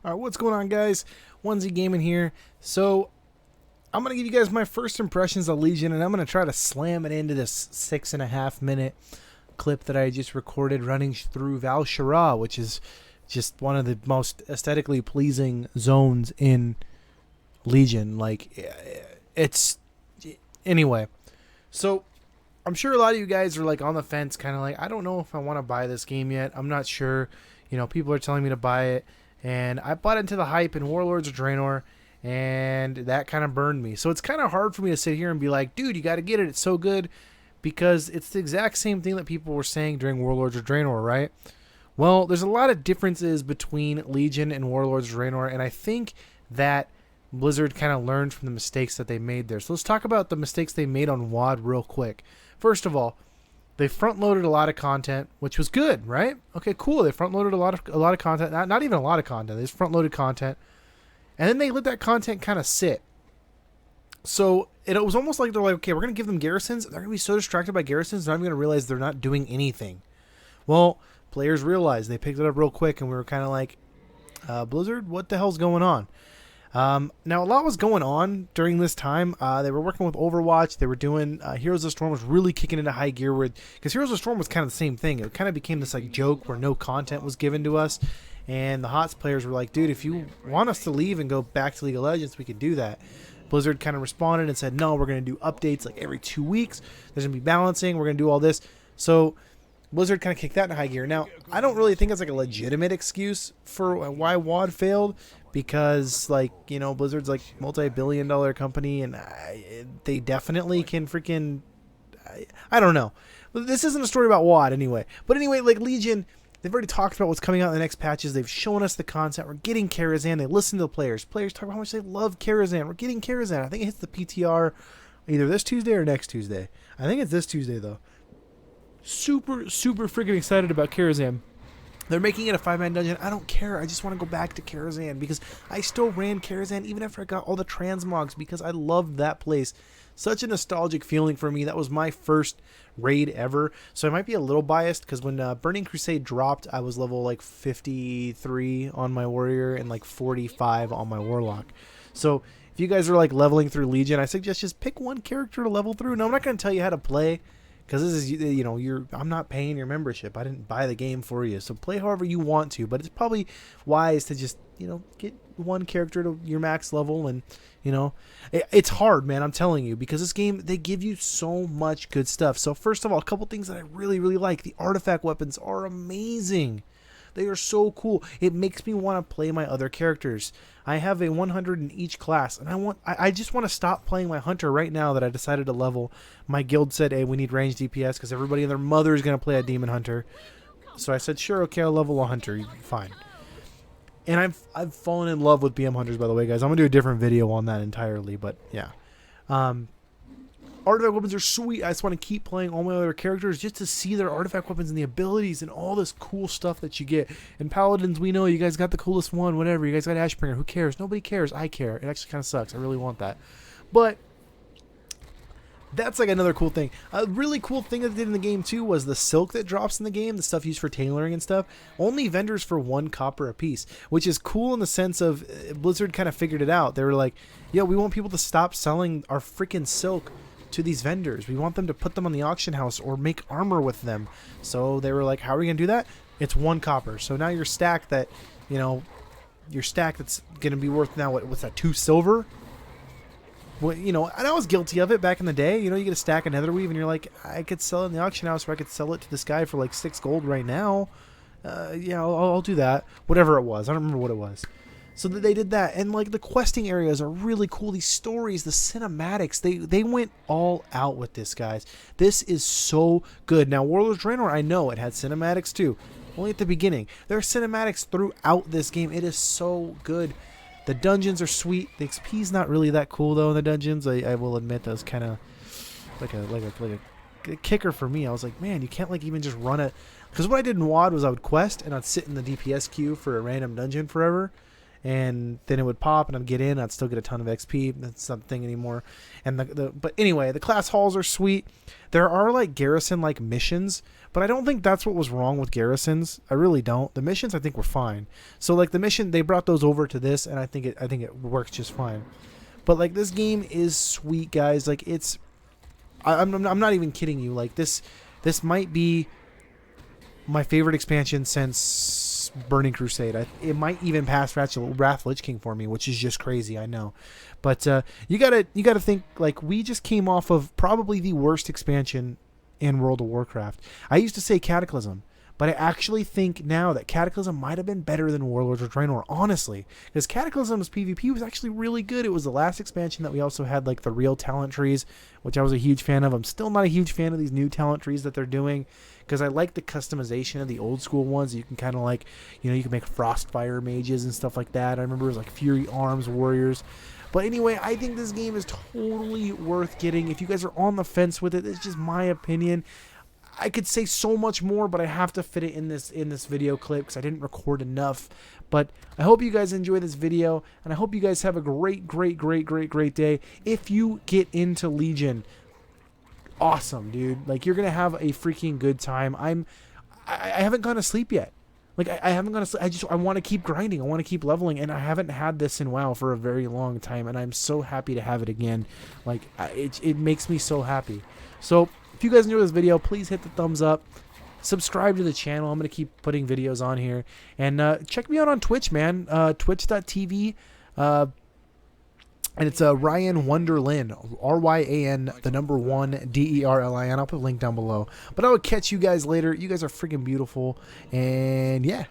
Alright, what's going on, guys? Wunzy Gaming here. So, I'm going to give you guys my first impressions of Legion, and I'm going to try to slam it into this 6.5 minute clip that I just recorded running through Val Shara, which is just one of the most aesthetically pleasing zones in Legion. Like, it's... Anyway, so I'm sure a lot of you guys are like on the fence, kind of like, I don't know if I want to buy this game yet. I'm not sure. You know, people are telling me to buy it. And I bought into the hype in Warlords of Draenor, and that kind of burned me. So it's kind of hard for me to sit here and be like, dude, you got to get it. It's so good. Because it's the exact same thing that people were saying during Warlords of Draenor, right? Well, there's a lot of differences between Legion and Warlords of Draenor, and I think that Blizzard kind of learned from the mistakes that they made there. So let's talk about the mistakes they made on WoD real quick. First of all, they front-loaded a lot of content, which was good, right? Okay, cool. They front-loaded a lot of content. Not even a lot of content. They just front-loaded content. And then they let that content kind of sit. So it was almost like they're like, okay, we're going to give them garrisons. They're going to be so distracted by garrisons, they're not even going to realize they're not doing anything. Well, players realized. They picked it up real quick, and we were kind of like, Blizzard, what the hell's going on? Now, a lot was going on during this time. They were working with Overwatch. They were doing Heroes of Storm was really kicking into high gear because Heroes of Storm was kind of the same thing. It kind of became this like joke where no content was given to us, and the houghts players were like, dude, if you want us to leave and go back to League of Legends, we could do that. Blizzard kind of responded and said, no, we're going to do updates like every 2 weeks. There's going to be balancing. We're going to do all this. So Blizzard kind of kicked that into high gear. Now, I don't really think it's like a legitimate excuse for why WoD failed. Because, like, you know, Blizzard's like multi-billion-dollar company, and they definitely can freaking... I don't know. This isn't a story about WoD, anyway. But anyway, like, Legion, they've already talked about what's coming out in the next patches. They've shown us the content. We're getting Karazhan. They listen to the players. Players talk about how much they love Karazhan. We're getting Karazhan. I think it hits the PTR either this Tuesday or next Tuesday. I think it's this Tuesday, though. Super, super freaking excited about Karazhan. They're making it a 5-man dungeon. I don't care. I just want to go back to Karazhan because I still ran Karazhan even after I got all the transmogs because I loved that place. Such a nostalgic feeling for me. That was my first raid ever. So I might be a little biased because when Burning Crusade dropped, I was level like 53 on my warrior and like 45 on my warlock. So if you guys are like leveling through Legion, I suggest just pick one character to level through. No, I'm not going to tell you how to play. Because this is, you know, I'm not paying your membership. I didn't buy the game for you. So play however you want to. But it's probably wise to just, you know, get one character to your max level. And, you know, it's hard, man. I'm telling you. Because this game, they give you so much good stuff. So first of all, a couple things that I really, really like. The artifact weapons are amazing. They are so cool. It makes me want to play my other characters. I have a 100 in each class, and I just want to stop playing my hunter right now that I decided to level. My guild said, hey, we need ranged DPS because everybody and their mother is going to play a demon hunter. So I said, sure, okay, I'll level a hunter. Fine. And I've fallen in love with BM hunters, by the way, guys. I'm going to do a different video on that entirely, but yeah. Artifact weapons are sweet. I just want to keep playing all my other characters just to see their artifact weapons and the abilities and all this cool stuff that you get. And Paladins, we know you guys got the coolest one, whatever. You guys got Ashbringer. Who cares? Nobody cares. I care. It actually kind of sucks. I really want that. But that's like another cool thing. A really cool thing that they did in the game too was the silk that drops in the game, the stuff used for tailoring and stuff. Only vendors for 1 copper a piece, which is cool in the sense of Blizzard kind of figured it out. They were like, yo, we want people to stop selling our freaking silk to these vendors. We want them to put them on the auction house or make armor with them. So they were like, how are we gonna do that? It's 1 copper. So now your stack that, you know, your stack that's gonna be worth now, what's that, 2 silver? Well, you know, and I was guilty of it back in the day. You know, you get a stack of netherweave and you're like, I could sell it in the auction house, or I could sell it to this guy for like 6 gold right now. Yeah, I'll do that. Whatever it was, I don't remember what it was. So they did that, and like the questing areas are really cool. These stories, the cinematics, they went all out with this, guys. This is so good. Now, World of Draenor, I know it had cinematics too, only at the beginning. There are cinematics throughout this game. It is so good. The dungeons are sweet. The XP is not really that cool though in the dungeons. I will admit that was kind of like a kicker for me. I was like, man, you can't like even just run it. Because what I did in WoD was I would quest and I'd sit in the DPS queue for a random dungeon forever. and then it would pop, and I'd get in. I'd still get a ton of XP. That's not the thing anymore. And but anyway, the class halls are sweet. There are like garrison like missions, but I don't think that's what was wrong with garrisons. I really don't. The missions I think were fine. So like the mission, they brought those over to this, and I think it works just fine. But like this game is sweet, guys. Like it's, I'm not even kidding you. Like this might be my favorite expansion since Burning Crusade. It might even pass Wrath Lich King for me, which is just crazy, I know. But you gotta think, like, we just came off of probably the worst expansion in World of Warcraft. I used to say Cataclysm, but I actually think now that Cataclysm might have been better than Warlords of Draenor, honestly. Because Cataclysm's PvP was actually really good. It was the last expansion that we also had, like, the real talent trees, which I was a huge fan of. I'm still not a huge fan of these new talent trees that they're doing, because I like the customization of the old school ones. You can kind of, like, you know, you can make Frostfire mages and stuff like that. I remember it was, like, Fury Arms Warriors. But anyway, I think this game is totally worth getting. If you guys are on the fence with it, it's just my opinion. I could say so much more, but I have to fit it in this video clip because I didn't record enough. But I hope you guys enjoy this video, and I hope you guys have a great day. If you get into Legion, awesome, dude. Like, you're gonna have a freaking good time. I haven't gone to sleep yet. Like, I haven't gone to sleep. I want to keep grinding. I want to keep leveling, and I haven't had this in WoW for a very long time, and I'm so happy to have it again. Like, it makes me so happy. So if you guys enjoyed this video, please hit the thumbs up. Subscribe to the channel. I'm going to keep putting videos on here. And check me out on Twitch, man. Twitch.tv. And it's Ryan Wonderlin. RYAN, the number 1, DERLIN. I'll put a link down below. But I will catch you guys later. You guys are freaking beautiful. And yeah.